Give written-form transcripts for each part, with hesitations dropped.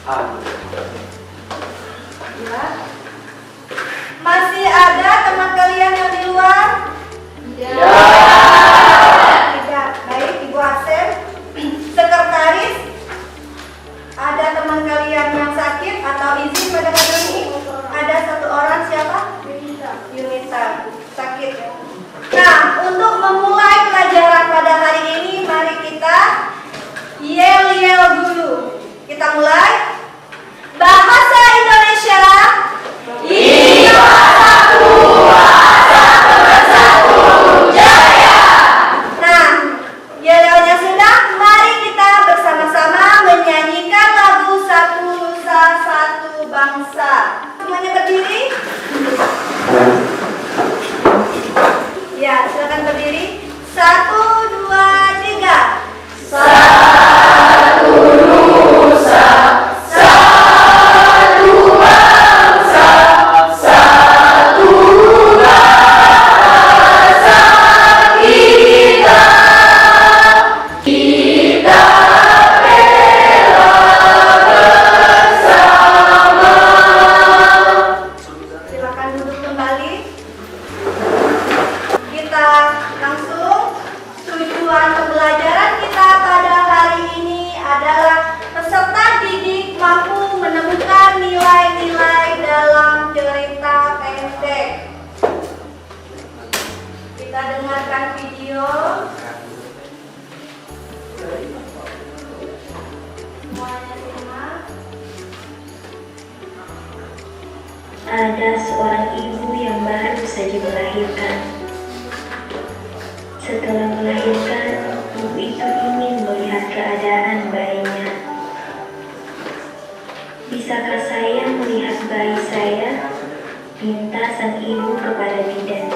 Ya. Masih ada teman kalian yang di luar? Ya. Tidak. Baik, Ibu Asep. Sekretaris, ada teman kalian yang sakit atau izin pada hari ini? Ada satu orang, siapa? Yunita. Sakit. Nah, untuk memulai pelajaran pada hari ini, mari kita yel-yel dulu. Kita mulai. Bahasa Indonesia. Ini bahasa pemersatu jaya. Nah, yel-yelnya sudah. Mari kita bersama-sama menyanyikan lagu Satu Nusa Satu Bangsa. Semuanya berdiri. Ya, silakan berdiri. 1, 2, 3. Satu nusa, satu bangsa, satu bahasa kita. Kita bela bersama. Silakan duduk kembali. Kita langsung. Tujuan pembelajaran kita pada hari ini adalah peserta didik mampu menemukan nilai-nilai dalam cerita pendek. Kita dengarkan video. Semuanya simak. Ada seorang ibu yang baru saja melahirkan. Setelah melahirkan, ibu itu ingin melihat keadaan bayinya. Bisakah saya melihat bayi saya? Minta sang ibu kepada bidan.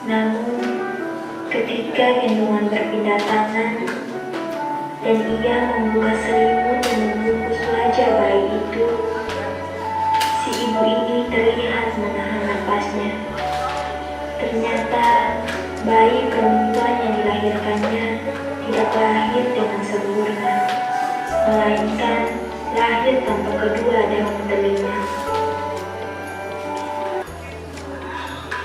Namun, ketika gendongan berpindah tangan dan ia membuka selimut dan membungkus wajah bayi itu, si ibu ini terlihat menahan napasnya. Ternyata bayi perempuan yang dilahirkannya tidak lahir dengan sempurna, melainkan lahir tanpa kedua daun telinga.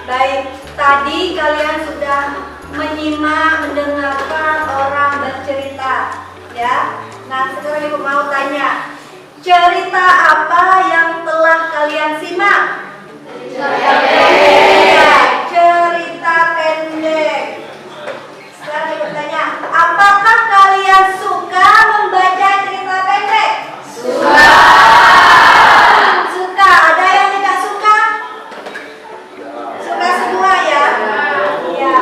Baik, tadi kalian sudah mendengarkan orang bercerita, ya. Nah, sekarang Ibu mau tanya, cerita apa yang telah kalian simak? Cerita pendek. Sekarang Ibu tanya, apakah kalian suka membaca cerita pendek? Suka. Ada yang tidak suka? Suka semua ya? Ya.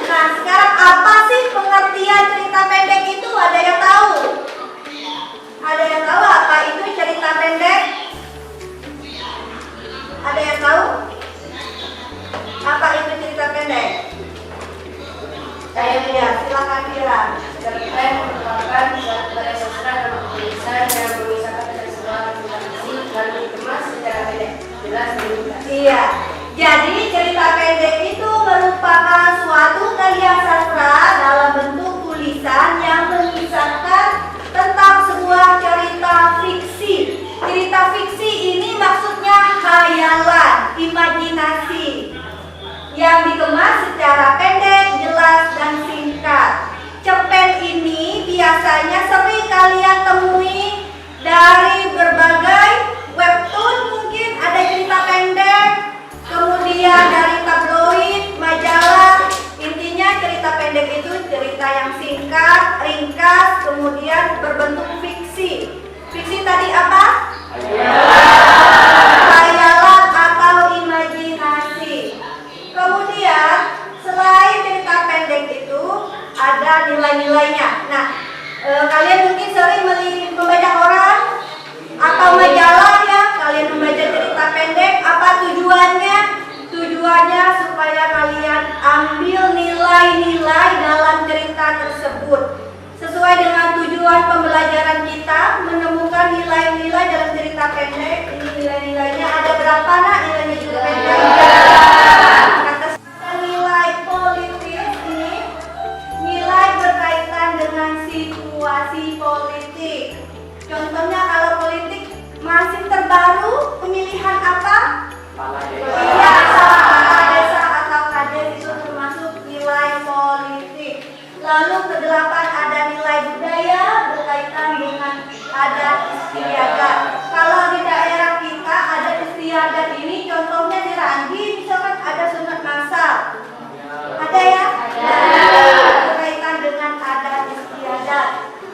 Nah, sekarang apa sih pengertian cerita pendek itu? Ada yang tahu? Ada yang tahu apa itu cerita pendek? Ada yang tahu? Apa itu cerita pendek? Saya lihat, silakan Kira. Cerita yang merupakan suatu karya sastra dan tulisan yang memisahkan dari semua fiksi lalu dikemas secara pendek, jelas dan mudah. Iya. Jadi cerita pendek itu merupakan suatu karya sastra dalam bentuk tulisan yang mengisahkan tentang sebuah cerita fiksi. Cerita fiksi ini maksudnya khayalan, imajinasi yang dikemas secara pendek, jelas, dan singkat. Cerpen ini biasanya sering kalian temui dari berbagai webtoon, mungkin ada cerita pendek, kemudian dari tabloid, majalah. Intinya cerita pendek itu cerita yang singkat, ringkas, kemudian berbentuk fiksi. Fiksi tadi apa? Khayalan atau imajinasi. Kemudian selain cerita pendek itu ada nilai-nilainya. Nah, kalian mungkin sering membaca koran atau majalah ya. Kalian membaca cerita pendek. Apa tujuannya? Tujuannya supaya kalian ambil nilai-nilai dalam cerita tersebut. Sesuai dengan tujuan pembelajaran kita, menemukan nilai-nilai dalam cerita pendek. Ini nilai-nilainya ada berapa nak nilainya cerita pendek? Nilai politis ini nilai berkaitan dengan situasi politik. Contohnya kalau Pemilihan apa? Kepala Iya, desa. kepala desa atau kades itu termasuk nilai politik. Lalu kedelapan ada nilai budaya berkaitan dengan adat istiadat. Kalau di daerah kita ada istiadat ini, contohnya di Ranggi misalkan ada sunat masal. Ada ya? Berkaitan dengan adat istiadat.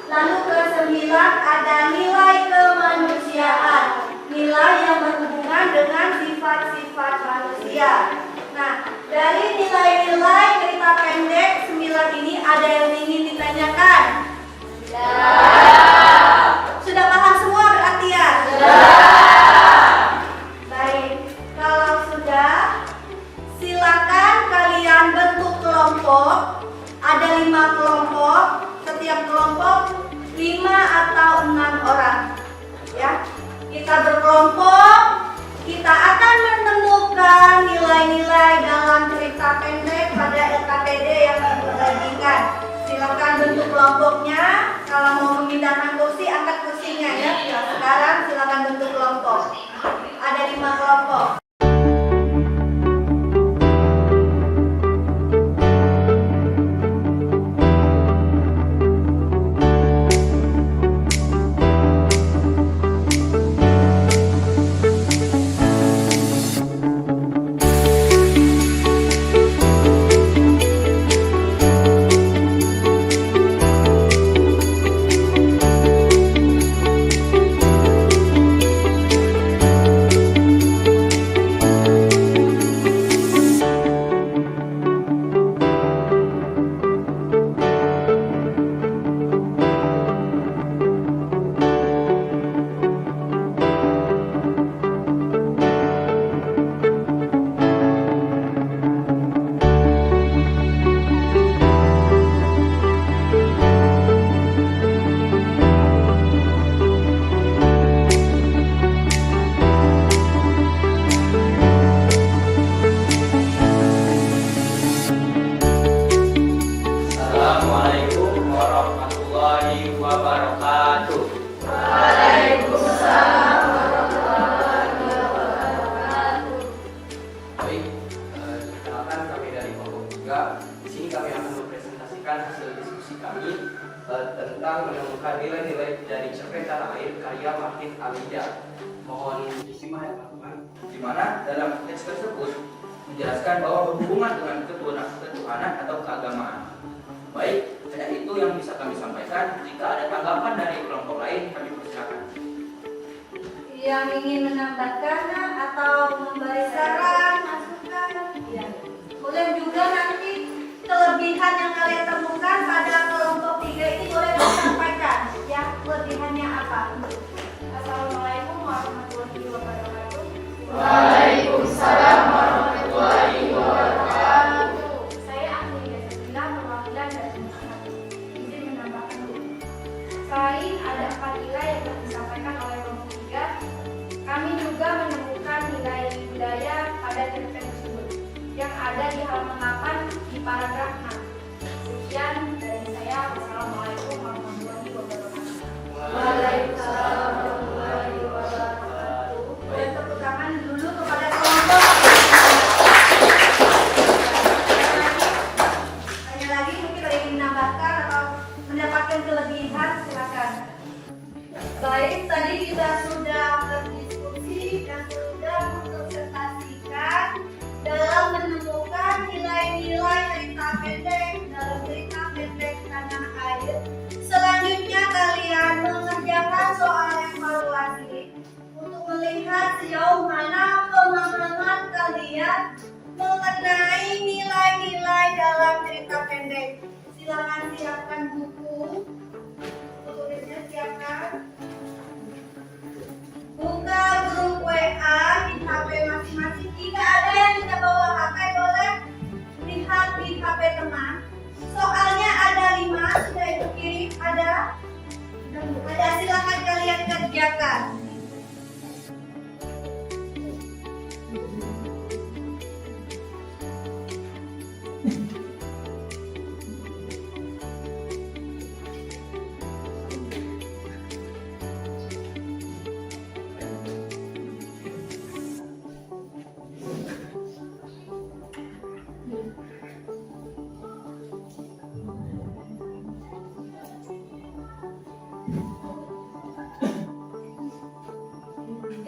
Lalu ke-9 ada nilai kemanusiaan. Nilai yang berhubungan dengan sifat-sifat manusia. Nah, dari nilai-nilai cerita pendek 9 ini ada yang ingin ditanyakan? Sudah paham semua berarti ya? Baik, kalau sudah, silakan kalian bentuk kelompok. Ada 5 kelompok, setiap kelompok 5 atau 6 orang. Ya, kita berkelompok, kita akan menemukan nilai-nilai dalam cerita pendek pada LKPD yang dibagikan. Silakan bentuk kelompoknya. Kalau mau memindahkan kursi, angkat kursinya ya. Sekarang silakan bentuk kelompok. Ada 5 kelompok. Assalamualaikum warahmatullahi wabarakatuh. Baik, perkenalkan kami dari kelompok 3. Di sini kami akan mempresentasikan hasil diskusi kami tentang menemukan nilai-nilai dari cerpen tanah air karya Martin Alida. Mohon disimak ya teman-teman. Di mana dalam teks tersebut menjelaskan bahwa berhubungan dengan ketuhanan atau keagamaan. Baik, hanya itu yang bisa kami sampaikan. Jika ada tanggapan dari kelompok lain, kami persilakan. Yang ingin menambahkan atau memberi saran, masukan, ya. Boleh juga nanti kelebihan yang kalian temukan pada kelompok 3 ini boleh disampaikan. Ya, kelebihannya apa? Assalamualaikum warahmatullahi wabarakatuh. Waalaikumsalam warahmatullahi wabarakatuh. Saya Ahli Desabila perwakilan dari masyarakat. Izin menambahkan dulu. Selain ada 4 nilai yang telah disampaikan oleh kelompok 3, kami juga menemukan nilai budaya pada cerpen tersebut yang ada di halaman 8 di paragraf 6. Sekian dari saya. Wassalamualaikum warahmatullahi wabarakatuh. Waalaikumsalam warahmatullahi wabarakatuh. Boleh tepuk tangan dulu kepada kelompok. Tanya lagi mungkin ada yang ingin menambahkan atau mendapatkan kelebihan, silakan. Baik, tadi kita sudah berdiskusi dan sudah mempresentasikan dalam menemukan nilai-nilai cerita pendek dalam cerita pendek tanah air. Selanjutnya kalian mengerjakan soal evaluasi untuk melihat sejauh mana pemahaman kalian mengenai nilai-nilai dalam cerita pendek. Silakan siapkan buku, tulisnya siapkan. Buka grup WA di HP masing-masing. Jika ada yang tidak bawa HP, boleh lihat di HP teman. Soalnya ada 5, sudah ibu kirim. Ada, silakan kalian kerjakan.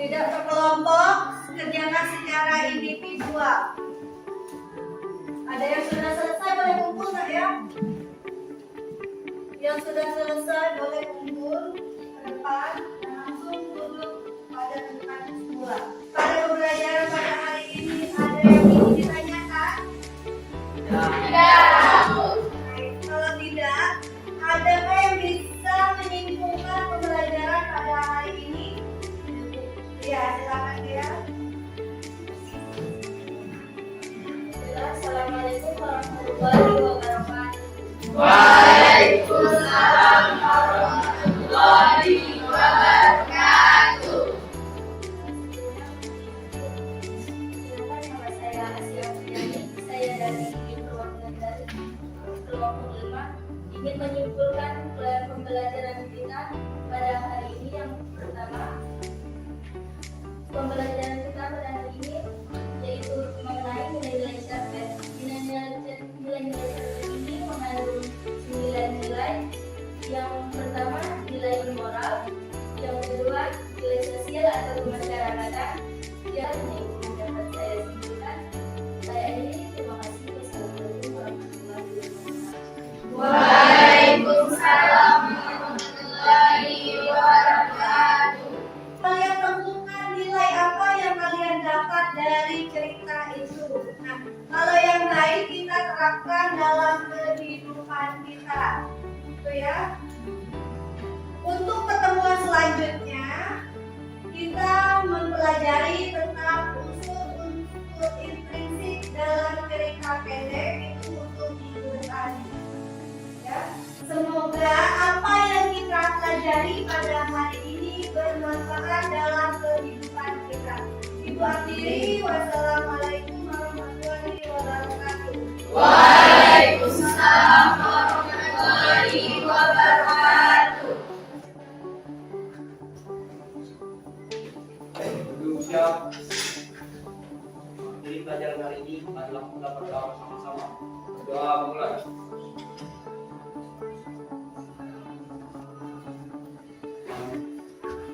Tidak berkelompok, kerjakan secara individual. Ada yang sudah selesai boleh kumpul nggak ya? Yang sudah selesai boleh kumpul ke depan dan langsung duduk pada tempat semula. Pada pembelajaran pada hari ini ada yang ingin ditanyakan? Baik, kalau tidak, adakah yang bisa menyimpulkan pembelajaran pada hari ini? Ya, silakan ya. Assalamualaikum warahmatullahi wabarakatuh. Waalaikumsalam warahmatullahi wabarakatuh. Nama saya Asia Fiani. Saya dari perwakilan dari kelompok 5 ingin menyimpulkan pembelajaran kita pada hari ini. Yang pertama, pembelajaran kita pada hari ini yaitu mengenai nilai-nilai syar'iyah. Nilai-nilai syar'iyah ini mengandung 9 nilai. Yang pertama, nilai moral. Yang kedua, nilai sosial atau kemasyarakatan. Yang dapat saya simpulkan. Saya ini terima kasih. Wassalamualaikum warahmatullahi wabarakatuh. Waalaikumsalam warahmatullahi wabarakatuh. Kalian temukan nilai apa yang kalian dapat dari cerita itu. Nah, kalau yang baik kita terapkan dalam kehidupan kita, gitu ya. Untuk pertemuan selanjutnya, kita mempelajari tentang unsur-unsur intrinsik dalam cerita pendek itu untuk minggu depan. Ya, semoga apa yang kita pelajari pada hari ini bermanfaat dalam kehidupan kita. Ibu akhiri, wassalamualaikum warahmatullahi wabarakatuh. Waalaikumsalam warahmatullahi wabarakatuh. Duduk siap. Jadi pelajaran hari ini adalah kita berdoa sama-sama. Doa mulai.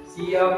Siap.